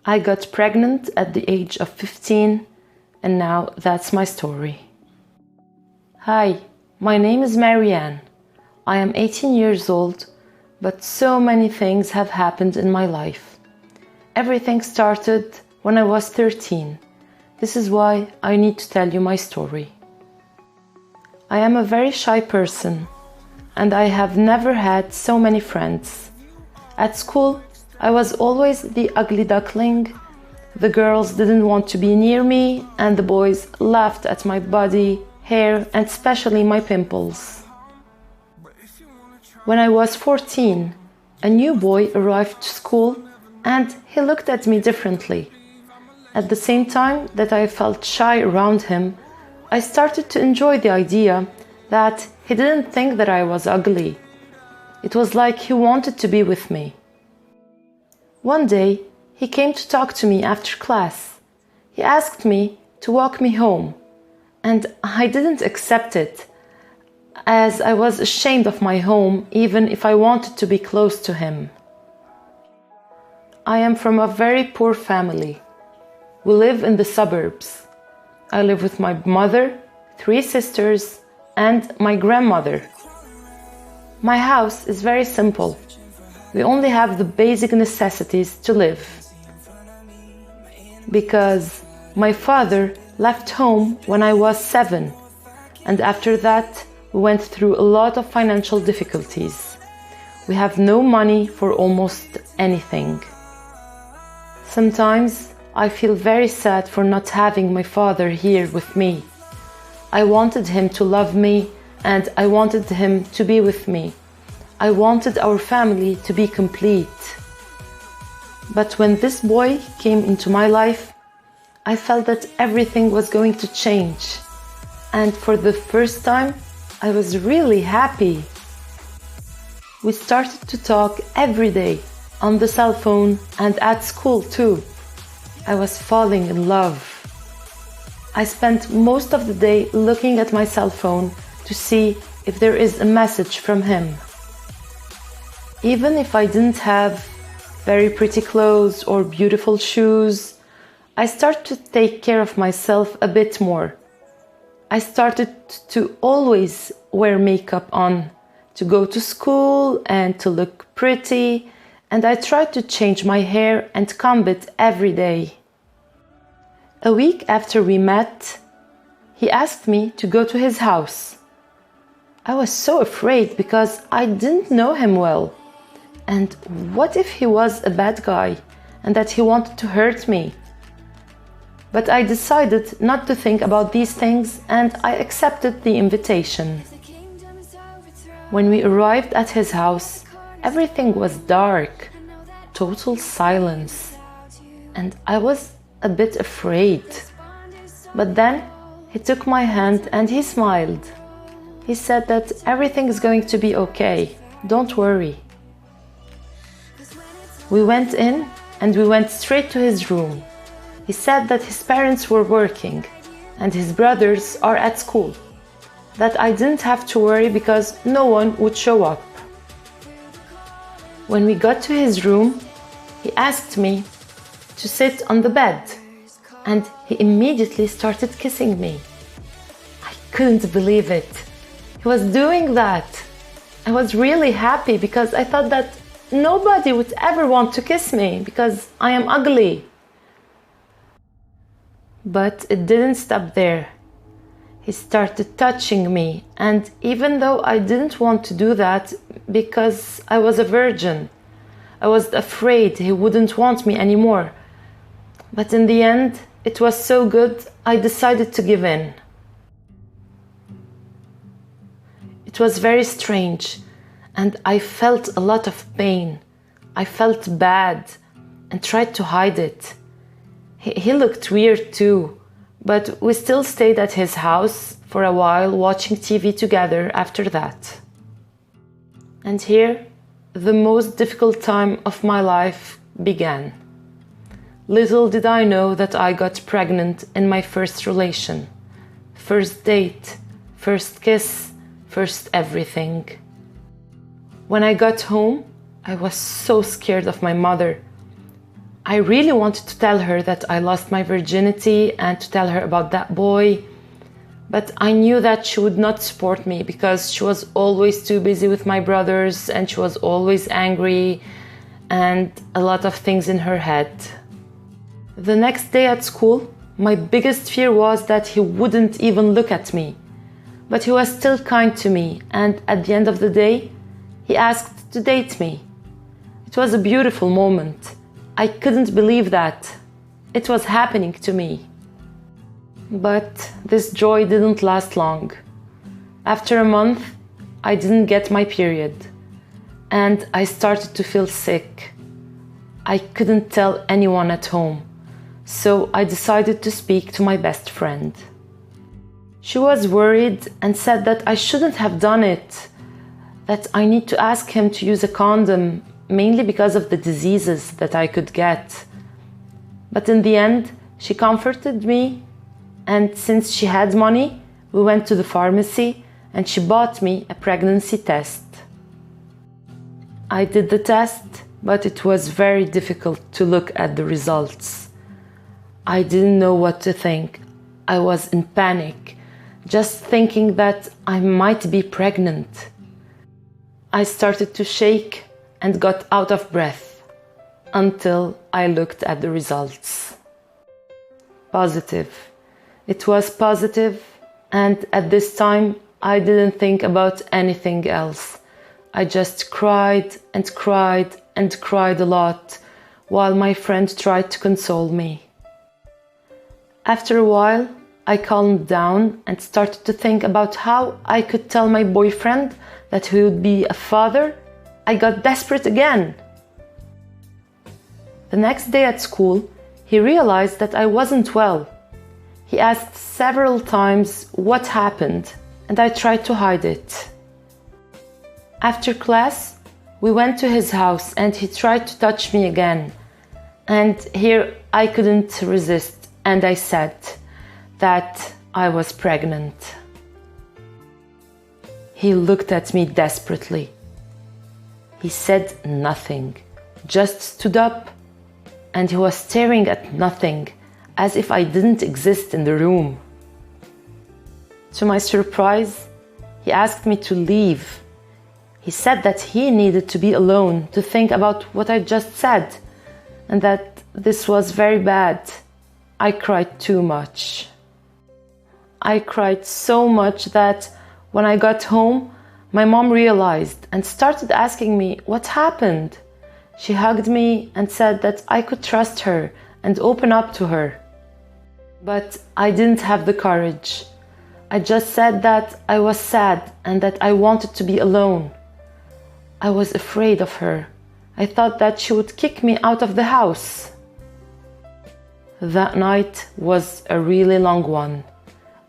I got pregnant at the age of 15, and now that's my story. Hi, my name is Marianne. I am 18 years old, but so many things have happened in my life. Everything started when I was 13. This is why I need to tell you my story. I am a very shy person, and I have never had so many friends. At school, I was always the ugly duckling. The girls didn't want to be near me, and the boys laughed at my body, hair, and especially my pimples. When I was 14, a new boy arrived to school, and he looked at me differently. At the same time that I felt shy around him, I started to enjoy the idea that he didn't think that I was ugly. It was like he wanted to be with me. One day, he came to talk to me after class. He asked me to walk me home, and I didn't accept it, as I was ashamed of my home even if I wanted to be close to him. I am from a very poor family. We live in the suburbs. I live with my mother, 3 sisters, and my grandmother. My house is very simple. We only have the basic necessities to live. Because my father left home when I was 7, and after that we went through a lot of financial difficulties. We have no money for almost anything. Sometimes I feel very sad for not having my father here with me. I wanted him to love me, and I wanted him to be with me. I wanted our family to be complete. But when this boy came into my life, I felt that everything was going to change. And for the first time, I was really happy. We started to talk every day, on the cell phone and at school too. I was falling in love. I spent most of the day looking at my cell phone to see if there is a message from him. Even if I didn't have very pretty clothes or beautiful shoes, I started to take care of myself a bit more. I started to always wear makeup on, to go to school and to look pretty, and I tried to change my hair and comb it every day. A week after we met, he asked me to go to his house. I was so afraid because I didn't know him well. And what if he was a bad guy and that he wanted to hurt me? But I decided not to think about these things, and I accepted the invitation. When we arrived at his house, everything was dark, total silence, and I was a bit afraid. But then he took my hand and he smiled. He said that everything is going to be okay, don't worry. We went in and we went straight to his room. He said that his parents were working and his brothers are at school, that I didn't have to worry because no one would show up. When we got to his room, he asked me to sit on the bed, and he immediately started kissing me. I couldn't believe it. He was doing that. I was really happy because I thought that nobody would ever want to kiss me because I am ugly. But it didn't stop there. He started touching me, and even though I didn't want to do that because I was a virgin, I was afraid he wouldn't want me anymore. But in the end, it was so good, I decided to give in. It was very strange, and I felt a lot of pain. I felt bad and tried to hide it. He looked weird too, but we still stayed at his house for a while watching TV together after that. And here, the most difficult time of my life began. Little did I know that I got pregnant in my first relation. First date, first kiss, first everything. When I got home, I was so scared of my mother. I really wanted to tell her that I lost my virginity and to tell her about that boy, but I knew that she would not support me because she was always too busy with my brothers and she was always angry and a lot of things in her head. The next day at school, my biggest fear was that he wouldn't even look at me. But he was still kind to me, and at the end of the day, he asked to date me. It was a beautiful moment. I couldn't believe that. It was happening to me. But this joy didn't last long. After a month, I didn't get my period, and I started to feel sick. I couldn't tell anyone at home, so I decided to speak to my best friend. She was worried and said that I shouldn't have done it, that I need to ask him to use a condom, mainly because of the diseases that I could get. But in the end, she comforted me, and since she had money, we went to the pharmacy and she bought me a pregnancy test. I did the test, but it was very difficult to look at the results. I didn't know what to think. I was in panic, just thinking that I might be pregnant. I started to shake and got out of breath until I looked at the results. Positive. It was positive, and at this time I didn't think about anything else. I just cried and cried and cried a lot while my friend tried to console me. After a while, I calmed down and started to think about how I could tell my boyfriend that he would be a father. I got desperate again. The next day at school, he realized that I wasn't well. He asked several times what happened, and I tried to hide it. After class, we went to his house and he tried to touch me again. And here I couldn't resist, and I said that I was pregnant. He looked at me desperately. He said nothing, just stood up, and he was staring at nothing, as if I didn't exist in the room. To my surprise, he asked me to leave. He said that he needed to be alone to think about what I just said, and that this was very bad. I cried too much. I cried so much that when I got home, my mom realized and started asking me what happened. She hugged me and said that I could trust her and open up to her. But I didn't have the courage. I just said that I was sad and that I wanted to be alone. I was afraid of her. I thought that she would kick me out of the house. That night was a really long one.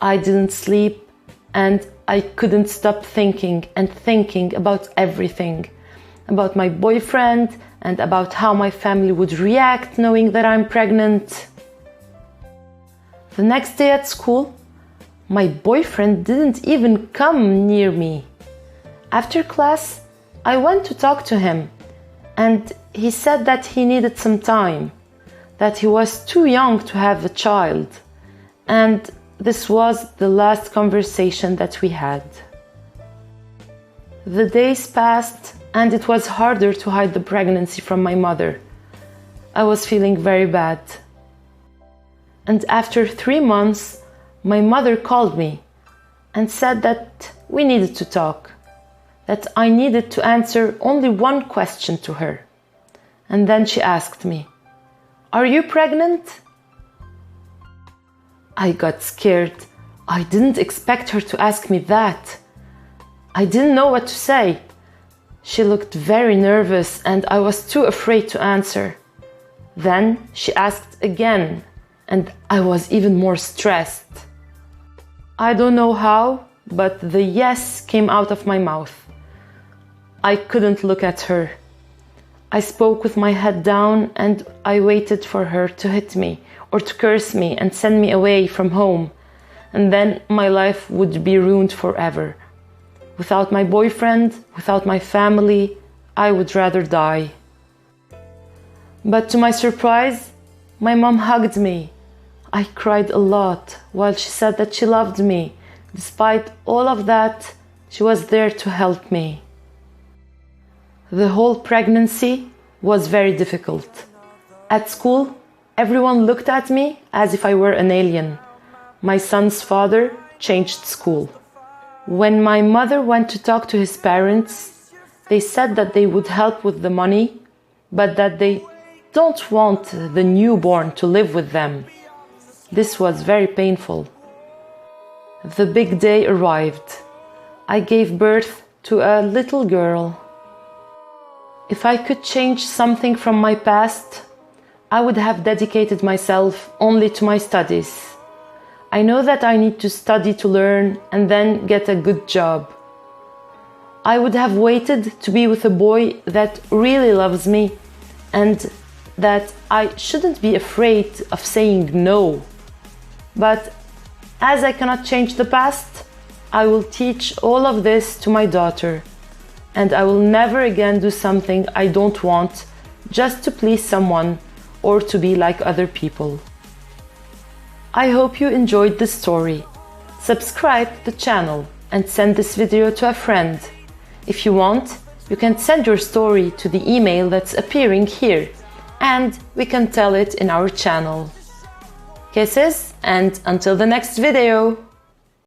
I didn't sleep and I couldn't stop thinking and thinking about everything. About my boyfriend and about how my family would react knowing that I'm pregnant. The next day at school, my boyfriend didn't even come near me. After class, I went to talk to him, and he said that he needed some time, that he was too young to have a child, and this was the last conversation that we had. The days passed, and it was harder to hide the pregnancy from my mother. I was feeling very bad. And after 3 months, my mother called me and said that we needed to talk, that I needed to answer only one question to her. And then she asked me, "Are you pregnant?" I got scared. I didn't expect her to ask me that. I didn't know what to say. She looked very nervous and I was too afraid to answer. Then she asked again, and I was even more stressed. I don't know how, but the yes came out of my mouth. I couldn't look at her. I spoke with my head down and I waited for her to hit me or to curse me and send me away from home, and then my life would be ruined forever. Without my boyfriend, without my family, I would rather die. But to my surprise, my mom hugged me. I cried a lot while she said that she loved me. Despite all of that, she was there to help me. The whole pregnancy was very difficult. At school, everyone looked at me as if I were an alien. My son's father changed school. When my mother went to talk to his parents, they said that they would help with the money, but that they don't want the newborn to live with them. This was very painful. The big day arrived. I gave birth to a little girl. If I could change something from my past, I would have dedicated myself only to my studies. I know that I need to study to learn and then get a good job. I would have waited to be with a boy that really loves me and that I shouldn't be afraid of saying no. But as I cannot change the past, I will teach all of this to my daughter, and I will never again do something I don't want just to please someone or to be like other people. I hope you enjoyed this story. Subscribe to the channel and send this video to a friend. If you want, you can send your story to the email that's appearing here, and we can tell it in our channel. Kisses, and until the next video!